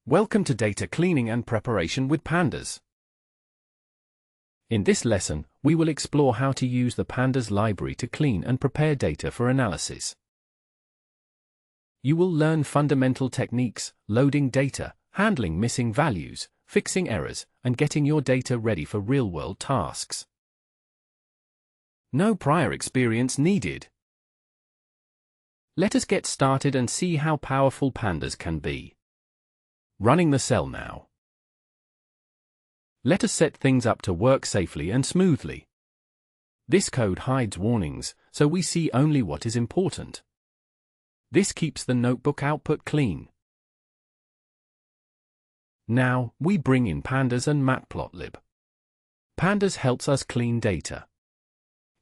Welcome to Data Cleaning and Preparation with Pandas. In this lesson, we will explore how to use the Pandas library to clean and prepare data for analysis. You will learn fundamental techniques, loading data, handling missing values, fixing errors, and getting your data ready for real-world tasks. No prior experience needed. Let us get started and see how powerful Pandas can be. Running the cell now. Let us set things up to work safely and smoothly. This code hides warnings, so we see only what is important. This keeps the notebook output clean. Now, we bring in Pandas and Matplotlib. Pandas helps us clean data.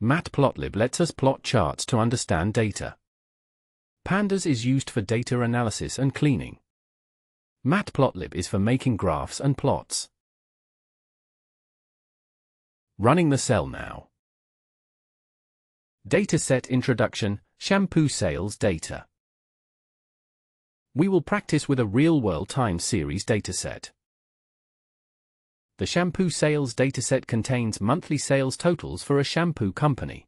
Matplotlib lets us plot charts to understand data. Pandas is used for data analysis and cleaning. Matplotlib is for making graphs and plots. Running the cell now. Dataset introduction, shampoo sales data. We will practice with a real-world time series dataset. The shampoo sales dataset contains monthly sales totals for a shampoo company.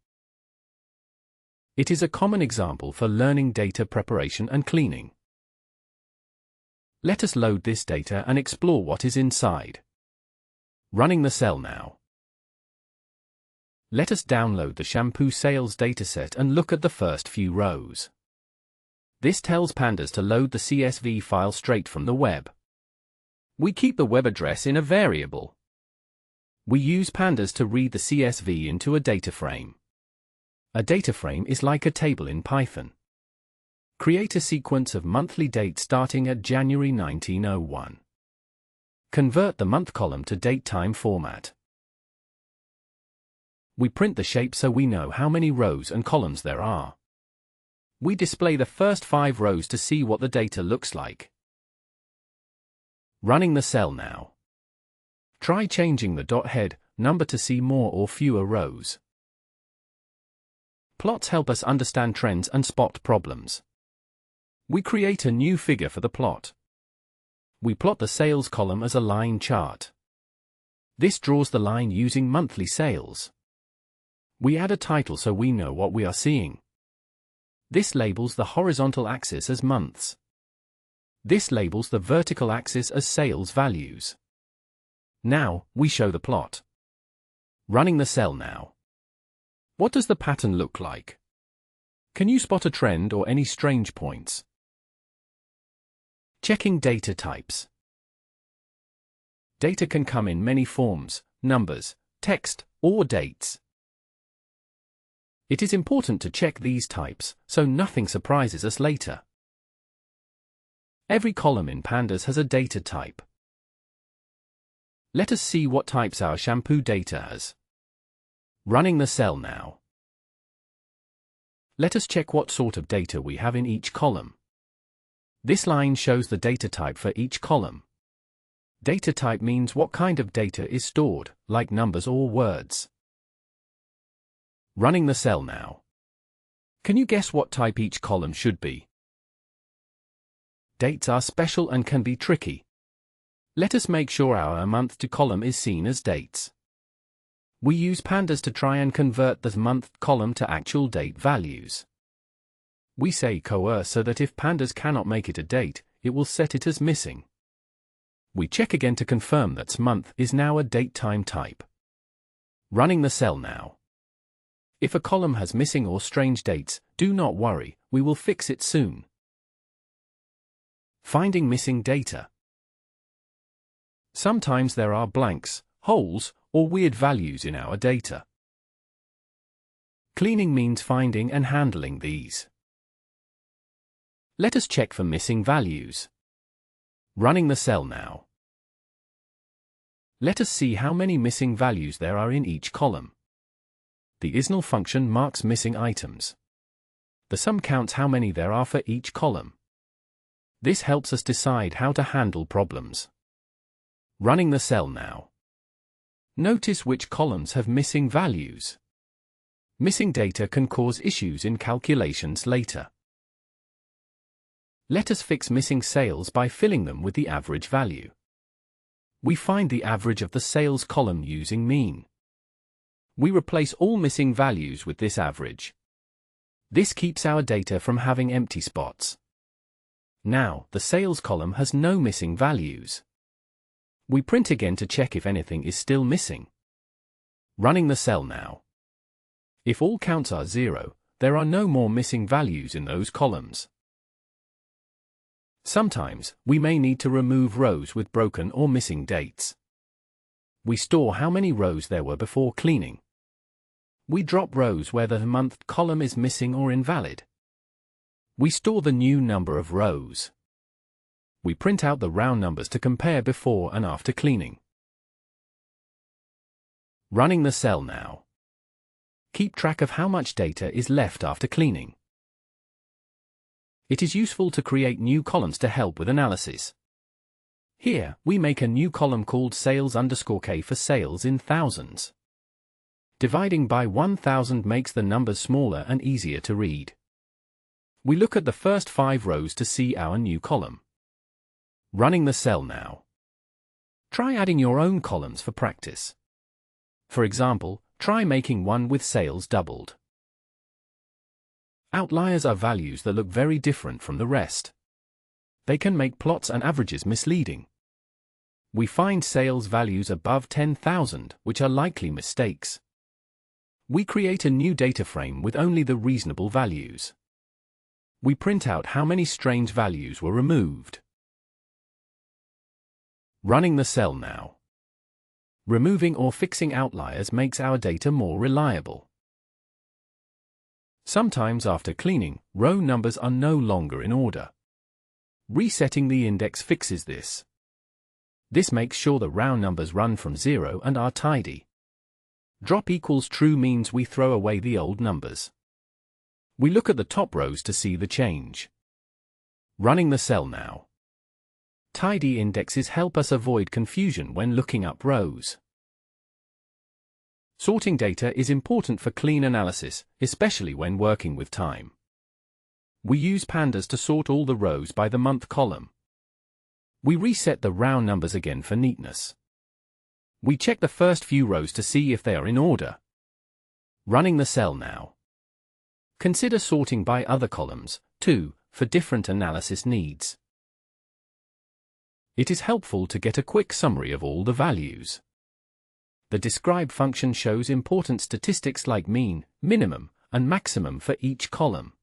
It is a common example for learning data preparation and cleaning. Let us load this data and explore what is inside. Running the cell now. Let us download the shampoo sales dataset and look at the first few rows. This tells Pandas to load the CSV file straight from the web. We keep the web address in a variable. We use Pandas to read the CSV into a data frame. A data frame is like a table in Python. Create a sequence of monthly dates starting at January 1901. Convert the month column to date-time format. We print the shape so we know how many rows and columns there are. We display the first 5 rows to see what the data looks like. Running the cell now. Try changing the dot head number to see more or fewer rows. Plots help us understand trends and spot problems. We create a new figure for the plot. We plot the sales column as a line chart. This draws the line using monthly sales. We add a title so we know what we are seeing. This labels the horizontal axis as months. This labels the vertical axis as sales values. Now, we show the plot. Running the cell now. What does the pattern look like? Can you spot a trend or any strange points? Checking data types. Data can come in many forms, numbers, text, or dates. It is important to check these types, so nothing surprises us later. Every column in Pandas has a data type. Let us see what types our shampoo data has. Running the cell now. Let us check what sort of data we have in each column. This line shows the data type for each column. Data type means what kind of data is stored, like numbers or words. Running the cell now. Can you guess what type each column should be? Dates are special and can be tricky. Let us make sure our month-to column is seen as dates. We use Pandas to try and convert the month column to actual date values. We say coerce so that if Pandas cannot make it a date, it will set it as missing. We check again to confirm that month is now a date-time type. Running the cell now. If a column has missing or strange dates, do not worry, we will fix it soon. Finding missing data. Sometimes there are blanks, holes, or weird values in our data. Cleaning means finding and handling these. Let us check for missing values. Running the cell now. Let us see how many missing values there are in each column. The isNull function marks missing items. The sum counts how many there are for each column. This helps us decide how to handle problems. Running the cell now. Notice which columns have missing values. Missing data can cause issues in calculations later. Let us fix missing sales by filling them with the average value. We find the average of the sales column using mean. We replace all missing values with this average. This keeps our data from having empty spots. Now, the sales column has no missing values. We print again to check if anything is still missing. Running the cell now. If all counts are 0, there are no more missing values in those columns. Sometimes, we may need to remove rows with broken or missing dates. We store how many rows there were before cleaning. We drop rows where the month column is missing or invalid. We store the new number of rows. We print out the round numbers to compare before and after cleaning. Running the cell now. Keep track of how much data is left after cleaning. It is useful to create new columns to help with analysis. Here, we make a new column called sales_k for sales in thousands. Dividing by 1000 makes the numbers smaller and easier to read. We look at the first 5 rows to see our new column. Running the cell now. Try adding your own columns for practice. For example, try making one with sales doubled. Outliers are values that look very different from the rest. They can make plots and averages misleading. We find sales values above 10,000, which are likely mistakes. We create a new data frame with only the reasonable values. We print out how many strange values were removed. Running the cell now. Removing or fixing outliers makes our data more reliable. Sometimes after cleaning, row numbers are no longer in order. Resetting the index fixes this. This makes sure the round numbers run from 0 and are tidy. Drop equals true means we throw away the old numbers. We look at the top rows to see the change. Running the cell now. Tidy indexes help us avoid confusion when looking up rows. Sorting data is important for clean analysis, especially when working with time. We use Pandas to sort all the rows by the month column. We reset the round numbers again for neatness. We check the first few rows to see if they are in order. Running the cell now. Consider sorting by other columns, too, for different analysis needs. It is helpful to get a quick summary of all the values. The describe function shows important statistics like mean, minimum, and maximum for each column.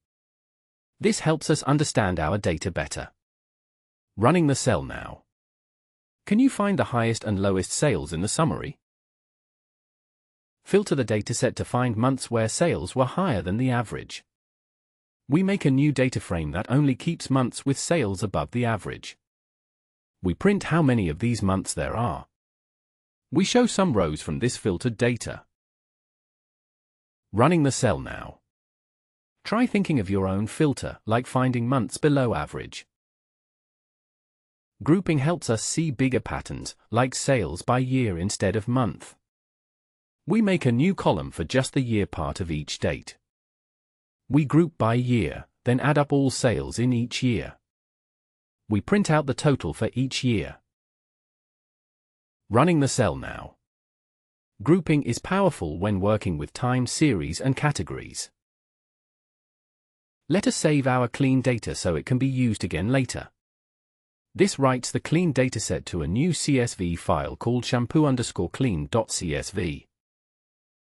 This helps us understand our data better. Running the cell now. Can you find the highest and lowest sales in the summary? Filter the dataset to find months where sales were higher than the average. We make a new data frame that only keeps months with sales above the average. We print how many of these months there are. We show some rows from this filtered data. Running the cell now. Try thinking of your own filter, like finding months below average. Grouping helps us see bigger patterns, like sales by year instead of month. We make a new column for just the year part of each date. We group by year, then add up all sales in each year. We print out the total for each year. Running the cell now. Grouping is powerful when working with time series and categories. Let us save our clean data so it can be used again later. This writes the clean dataset to a new CSV file called shampoo_clean.csv.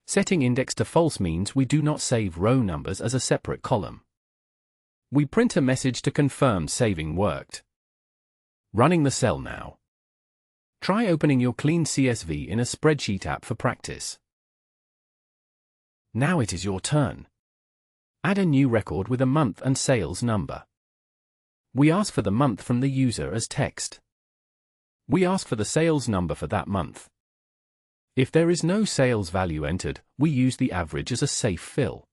Setting index to false means we do not save row numbers as a separate column. We print a message to confirm saving worked. Running the cell now. Try opening your clean CSV in a spreadsheet app for practice. Now it is your turn. Add a new record with a month and sales number. We ask for the month from the user as text. We ask for the sales number for that month. If there is no sales value entered, we use the average as a safe fill.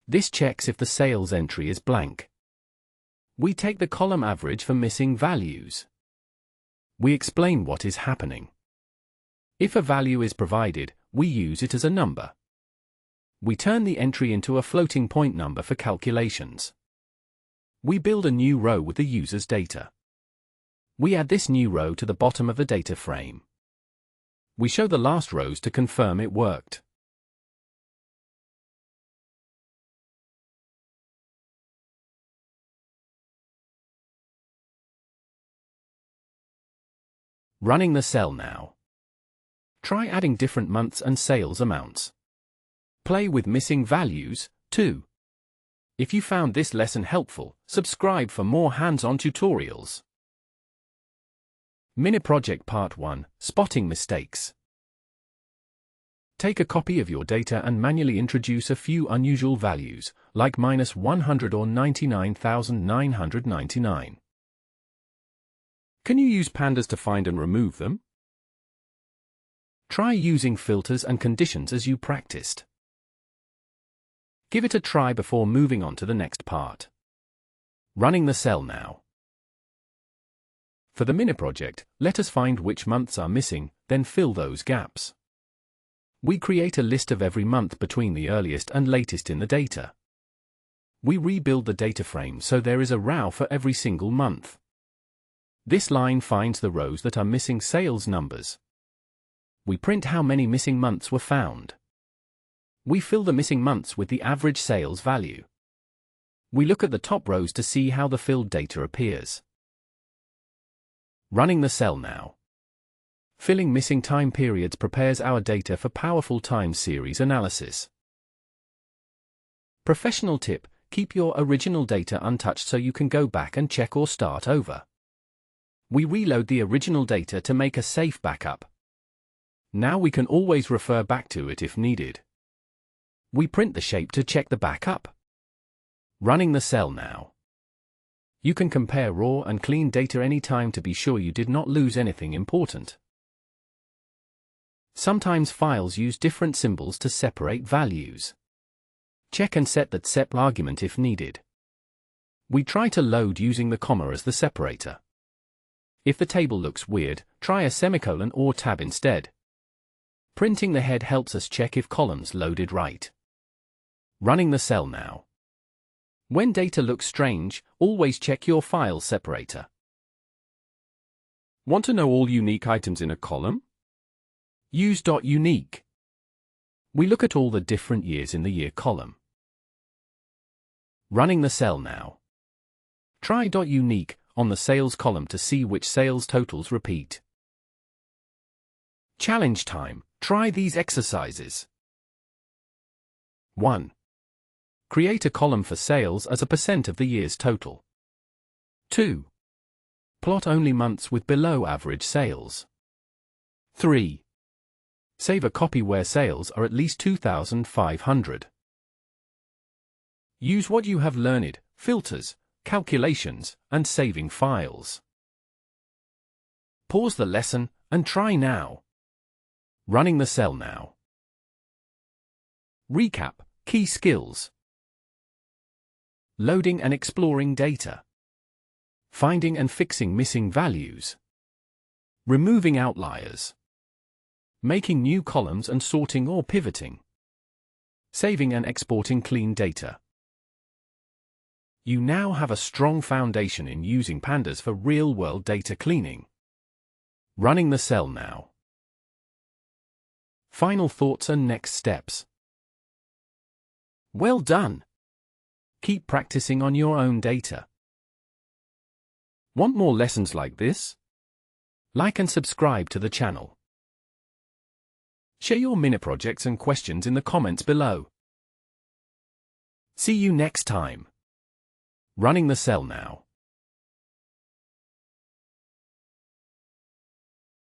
This checks if the sales entry is blank. We take the column average for missing values. We explain what is happening. If a value is provided, we use it as a number. We turn the entry into a floating point number for calculations. We build a new row with the user's data. We add this new row to the bottom of the data frame. We show the last rows to confirm it worked. Running the cell now. Try adding different months and sales amounts. Play with missing values, too. If you found this lesson helpful, subscribe for more hands-on tutorials. Mini Project Part 1, Spotting Mistakes. Take a copy of your data and manually introduce a few unusual values, like -100 or 99,999. Can you use Pandas to find and remove them? Try using filters and conditions as you practiced. Give it a try before moving on to the next part. Running the cell now. For the mini project, let us find which months are missing, then fill those gaps. We create a list of every month between the earliest and latest in the data. We rebuild the data frame so there is a row for every single month. This line finds the rows that are missing sales numbers. We print how many missing months were found. We fill the missing months with the average sales value. We look at the top rows to see how the filled data appears. Running the cell now. Filling missing time periods prepares our data for powerful time series analysis. Professional tip: keep your original data untouched so you can go back and check or start over. We reload the original data to make a safe backup. Now we can always refer back to it if needed. We print the shape to check the backup. Running the cell now. You can compare raw and clean data anytime to be sure you did not lose anything important. Sometimes files use different symbols to separate values. Check and set that sep argument if needed. We try to load using the comma as the separator. If the table looks weird, try a semicolon or tab instead. Printing the head helps us check if columns loaded right. Running the cell now. When data looks strange, always check your file separator. Want to know all unique items in a column? Use .unique. We look at all the different years in the year column. Running the cell now. Try .unique on the sales column to see which sales totals repeat. Challenge time. Try these exercises. 1. Create a column for sales as a % of the year's total. 2. Plot only months with below average sales. 3. Save a copy where sales are at least 2,500. Use what you have learned: filters, calculations, and saving files. Pause the lesson and try now. Running the cell now. Recap: key skills. Loading and exploring data. Finding and fixing missing values. Removing outliers. Making new columns and sorting or pivoting. Saving and exporting clean data. You now have a strong foundation in using Pandas for real-world data cleaning. Running the cell now. Final thoughts and next steps. Well done! Keep practicing on your own data. Want more lessons like this? Like and subscribe to the channel. Share your mini projects and questions in the comments below. See you next time. Running the cell now.